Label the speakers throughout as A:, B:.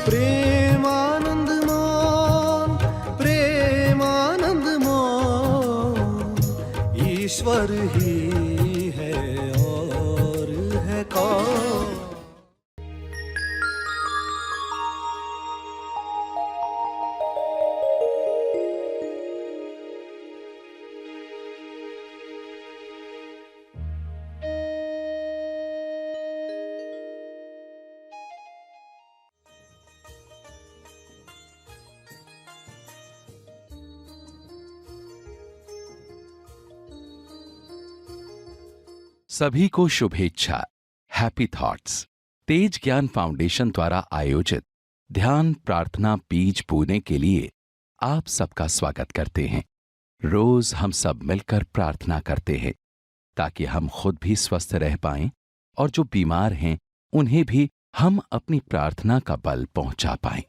A: प्रेमानंद मोन, प्रेमानंद मोन, ईश्वर ही है और है कौन।
B: सभी को शुभेच्छा। हैप्पी थॉट्स तेज ज्ञान फाउंडेशन द्वारा आयोजित ध्यान प्रार्थना बीज बोने के लिए आप सबका स्वागत करते हैं। रोज हम सब मिलकर प्रार्थना करते हैं ताकि हम खुद भी स्वस्थ रह पाएं और जो बीमार हैं उन्हें भी हम अपनी प्रार्थना का बल पहुंचा पाएं।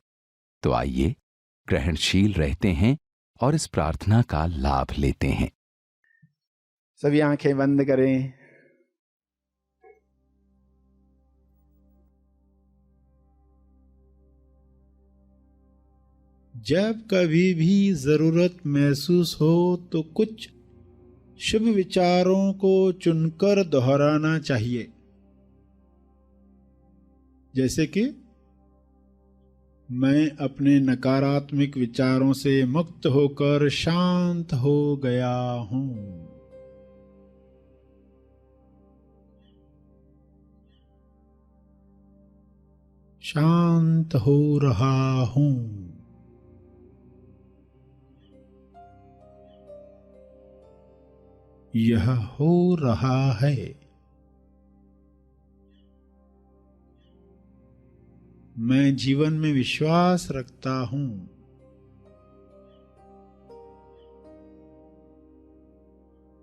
B: तो आइए ग्रहणशील रहते हैं और इस प्रार्थना का लाभ लेते हैं।
C: सभी आंखें बंद करें। जब कभी भी जरूरत महसूस हो तो कुछ शुभ विचारों को चुनकर दोहराना चाहिए, जैसे कि मैं अपने नकारात्मक विचारों से मुक्त होकर शांत हो गया हूं। शांत हो रहा हूं। यह हो रहा है। मैं जीवन में विश्वास रखता हूं।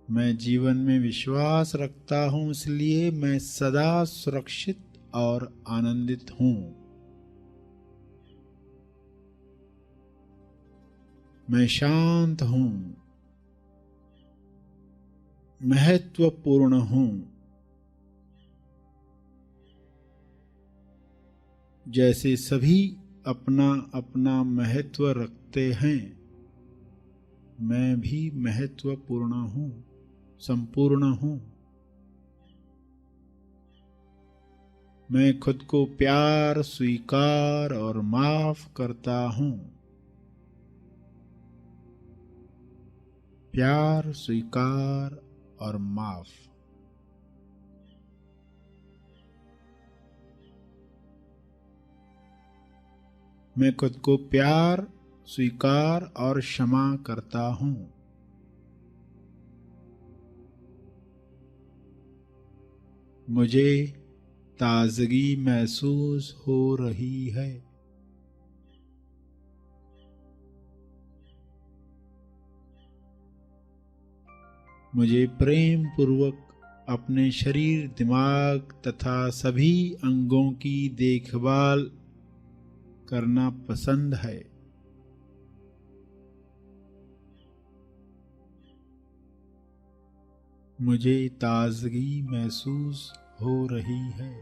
C: मैं जीवन में विश्वास रखता हूं, इसलिए मैं सदा सुरक्षित और आनंदित हूं। मैं शांत हूं, महत्वपूर्ण हूं। जैसे सभी अपना अपना महत्व रखते हैं, मैं भी महत्वपूर्ण हूं, संपूर्ण हूं। मैं खुद को प्यार, स्वीकार और माफ करता हूं। प्यार, स्वीकार और माफ। मैं खुद को प्यार, स्वीकार और क्षमा करता हूं। मुझे ताजगी महसूस हो रही है। मुझे प्रेम पूर्वक अपने शरीर, दिमाग तथा सभी अंगों की देखभाल करना पसंद है। मुझे ताजगी महसूस हो रही है।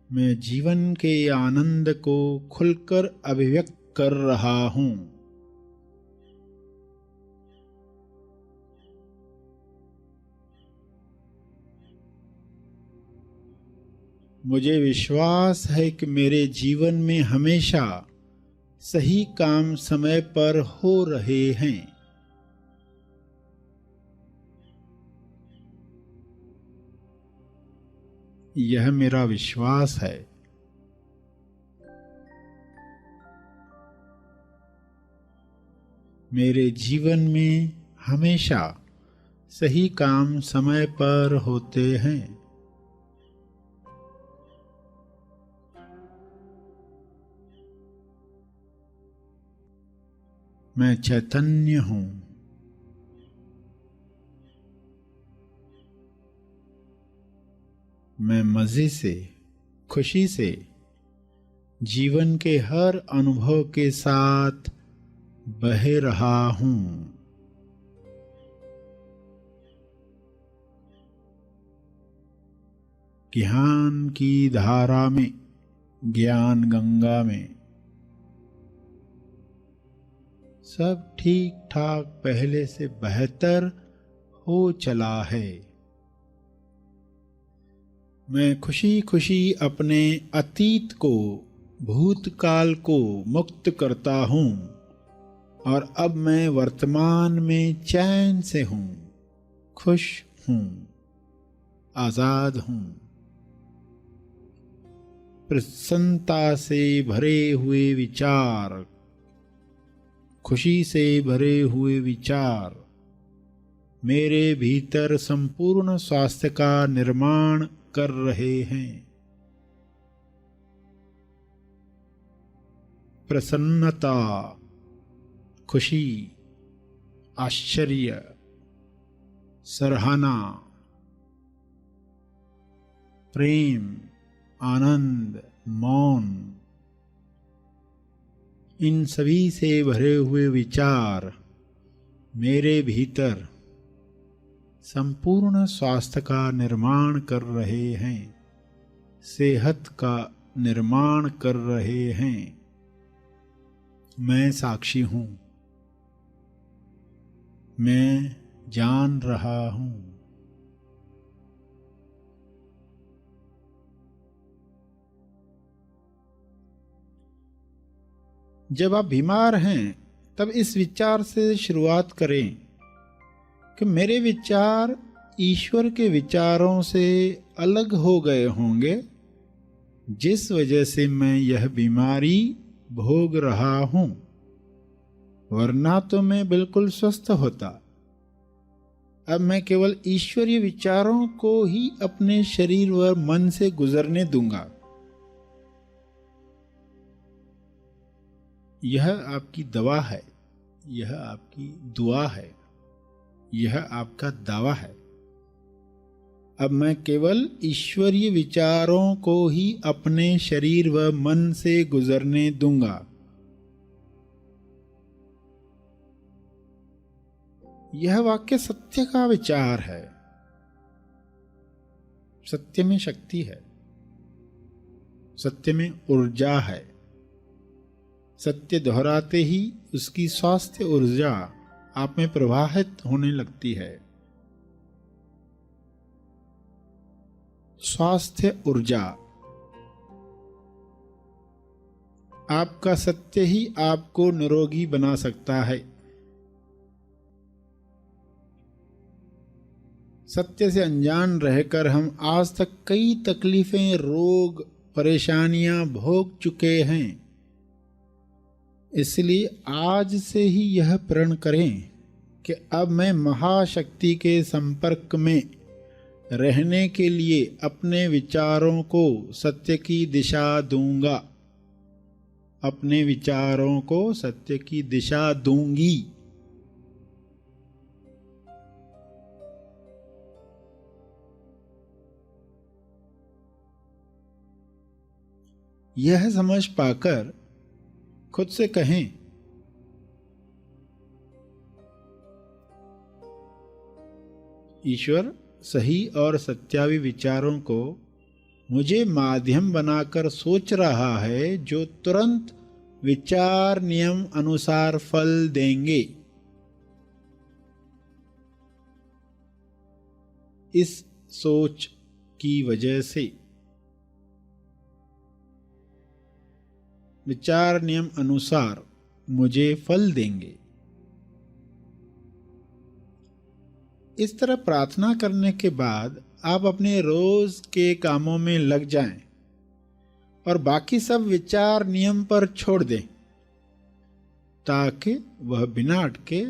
C: मैं जीवन के आनंद को खुलकर अभिव्यक्त कर रहा हूं। मुझे विश्वास है कि मेरे जीवन में हमेशा सही काम समय पर हो रहे हैं। यह मेरा विश्वास है। मेरे जीवन में हमेशा सही काम समय पर होते हैं। मैं चैतन्य हूं। मैं मजे से, खुशी से जीवन के हर अनुभव के साथ बह रहा हूं। ज्ञान की धारा में, ज्ञान गंगा में सब ठीक ठाक पहले से बेहतर हो चला है। मैं खुशी खुशी अपने अतीत को, भूतकाल को मुक्त करता हूँ और अब मैं वर्तमान में चैन से हूँ, खुश हूँ, आजाद हूँ। प्रसन्नता से भरे हुए विचार, खुशी से भरे हुए विचार मेरे भीतर संपूर्ण स्वास्थ्य का निर्माण कर रहे हैं। प्रसन्नता, खुशी, आश्चर्य, सराहना, प्रेम, आनंद, मौन, इन सभी से भरे हुए विचार मेरे भीतर संपूर्ण स्वास्थ्य का निर्माण कर रहे हैं, सेहत का निर्माण कर रहे हैं। मैं साक्षी हूँ, मैं जान रहा हूँ। जब आप बीमार हैं तब इस विचार से शुरुआत करें कि मेरे विचार ईश्वर के विचारों से अलग हो गए होंगे, जिस वजह से मैं यह बीमारी भोग रहा हूं, वरना तो मैं बिल्कुल स्वस्थ होता। अब मैं केवल ईश्वरीय विचारों को ही अपने शरीर व मन से गुजरने दूंगा। यह आपकी दवा है, यह आपकी दुआ है, यह आपका दावा है। अब मैं केवल ईश्वरीय विचारों को ही अपने शरीर व मन से गुजरने दूंगा। यह वाक्य सत्य का विचार है। सत्य में शक्ति है, सत्य में ऊर्जा है। सत्य दोहराते ही उसकी स्वास्थ्य ऊर्जा आप में प्रवाहित होने लगती है। स्वास्थ्य ऊर्जा, आपका सत्य ही आपको निरोगी बना सकता है। सत्य से अनजान रहकर हम आज तक कई तकलीफें, रोग, परेशानियां भोग चुके हैं। इसलिए आज से ही यह प्रण करें कि अब मैं महाशक्ति के संपर्क में रहने के लिए अपने विचारों को सत्य की दिशा दूंगा, अपने विचारों को सत्य की दिशा दूंगी। यह समझ पाकर खुद से कहें, ईश्वर सही और सत्यावी विचारों को मुझे माध्यम बनाकर सोच रहा है, जो तुरंत विचार नियम अनुसार फल देंगे। इस सोच की वजह से विचार नियम अनुसार मुझे फल देंगे। इस तरह प्रार्थना करने के बाद आप अपने रोज के कामों में लग जाएं और बाकी सब विचार नियम पर छोड़ दें, ताकि वह बिना अटके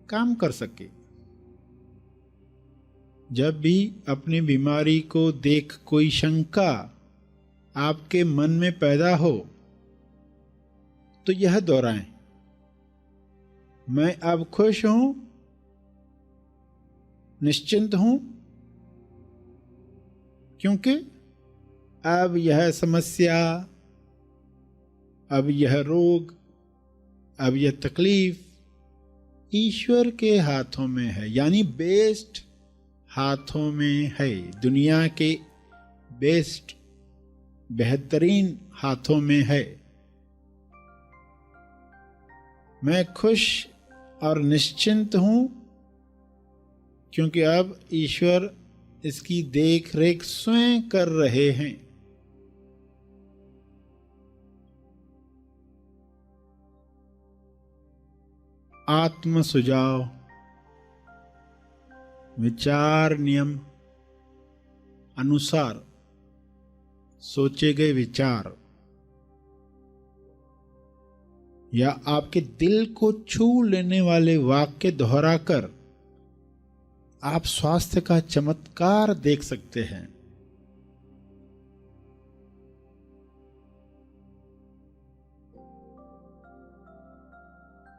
C: काम कर सके। जब भी अपनी बीमारी को देख कोई शंका आपके मन में पैदा हो, तो यह दोहराएं, मैं अब खुश हूं, निश्चिंत हूं, क्योंकि अब यह समस्या, अब यह रोग, अब यह तकलीफ ईश्वर के हाथों में है, यानी बेस्ट हाथों में है। दुनिया के बेस्ट, बेहतरीन हाथों में है। मैं खुश और निश्चिंत हूं क्योंकि अब ईश्वर इसकी देख रेख स्वयं कर रहे हैं। आत्म सुझाव, विचार नियम अनुसार सोचे गए विचार या आपके दिल को छू लेने वाले वाक्य दोहराकर आप स्वास्थ्य का चमत्कार देख सकते हैं।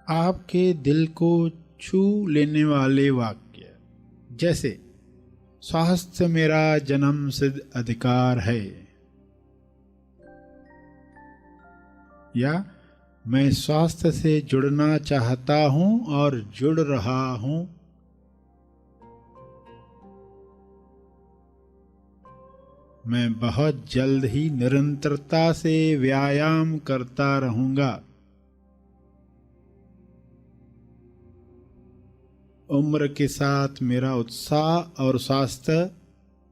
C: आपके दिल को छू लेने वाले वाक्य जैसे स्वास्थ्य मेरा जन्म सिद्ध अधिकार है, या मैं स्वास्थ्य से जुड़ना चाहता हूं और जुड़ रहा हूं, मैं बहुत जल्द ही निरंतरता से व्यायाम करता रहूंगा, उम्र के साथ मेरा उत्साह और स्वास्थ्य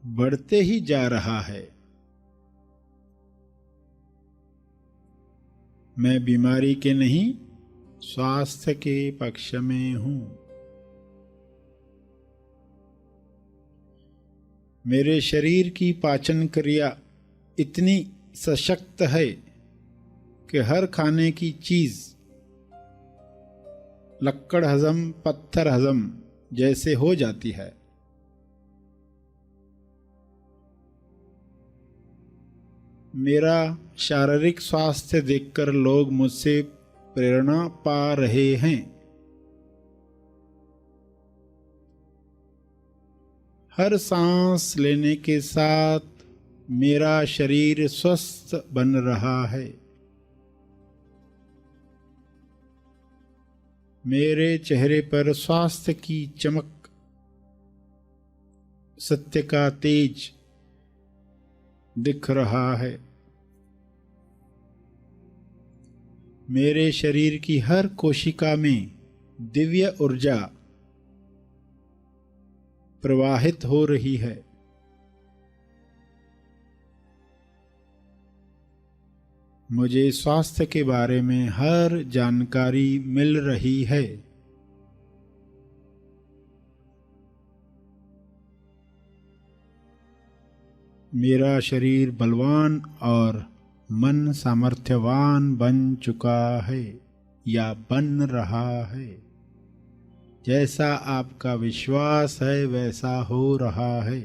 C: बढ़ते ही जा रहा है, मैं बीमारी के नहीं स्वास्थ्य के पक्ष में हूं, मेरे शरीर की पाचन क्रिया इतनी सशक्त है कि हर खाने की चीज लक्कड़ हजम, पत्थर हजम जैसे हो जाती है। मेरा शारीरिक स्वास्थ्य देखकर लोग मुझसे प्रेरणा पा रहे हैं। हर सांस लेने के साथ मेरा शरीर स्वस्थ बन रहा है, मेरे चेहरे पर स्वास्थ्य की चमक, सत्य का तेज दिख रहा है, मेरे शरीर की हर कोशिका में दिव्य ऊर्जा प्रवाहित हो रही है, मुझे स्वास्थ्य के बारे में हर जानकारी मिल रही है, मेरा शरीर बलवान और मन सामर्थ्यवान बन चुका है या बन रहा है, जैसा आपका विश्वास है वैसा हो रहा है,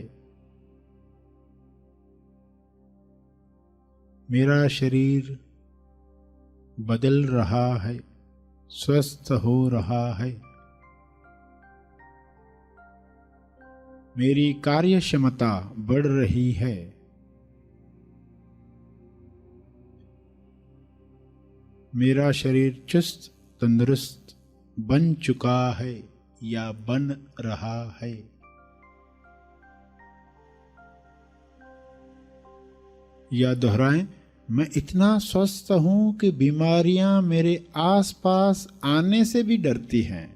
C: मेरा शरीर बदल रहा है, स्वस्थ हो रहा है, मेरी कार्य क्षमता बढ़ रही है, मेरा शरीर चुस्त तंदुरुस्त बन चुका है या बन रहा है, या दोहराएं, मैं इतना स्वस्थ हूं कि बीमारियां मेरे आसपास आने से भी डरती हैं,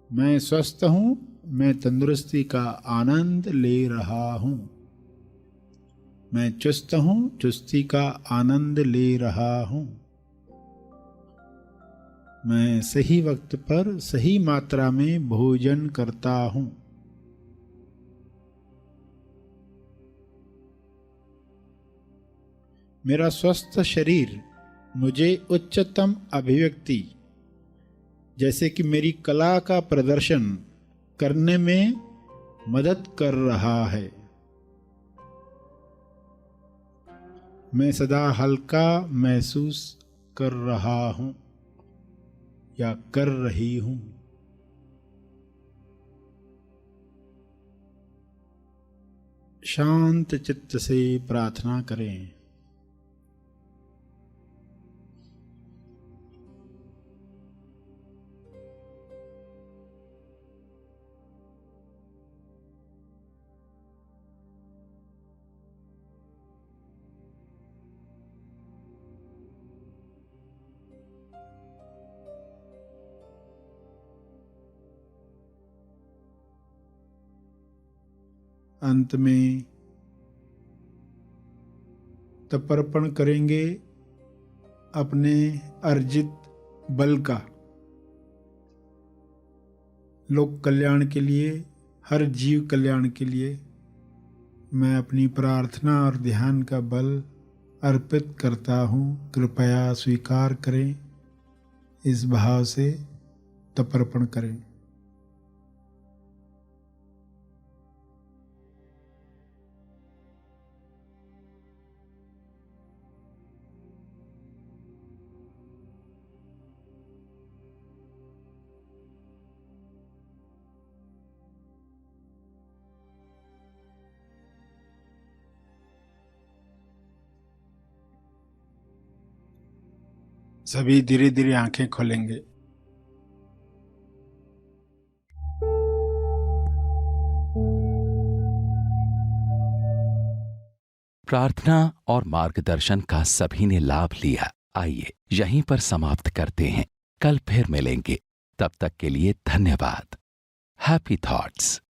C: मैं स्वस्थ हूं, मैं तंदुरुस्ती का आनंद ले रहा हूं, मैं चुस्त हूं, चुस्ती का आनंद ले रहा हूं, मैं सही वक्त पर सही मात्रा में भोजन करता हूं, मेरा स्वस्थ शरीर मुझे उच्चतम अभिव्यक्ति जैसे कि मेरी कला का प्रदर्शन करने में मदद कर रहा है, मैं सदा हल्का महसूस कर रहा हूं या कर रही हूं, शांत चित्त से प्रार्थना करें। अंत में तर्पण करेंगे अपने अर्जित बल का, लोक कल्याण के लिए, हर जीव कल्याण के लिए मैं अपनी प्रार्थना और ध्यान का बल अर्पित करता हूँ, कृपया स्वीकार करें। इस भाव से तर्पण करें। सभी धीरे धीरे आंखें खोलेंगे।
B: प्रार्थना और मार्गदर्शन का सभी ने लाभ लिया। आइए यहीं पर समाप्त करते हैं। कल फिर मिलेंगे। तब तक के लिए धन्यवाद। Happy thoughts.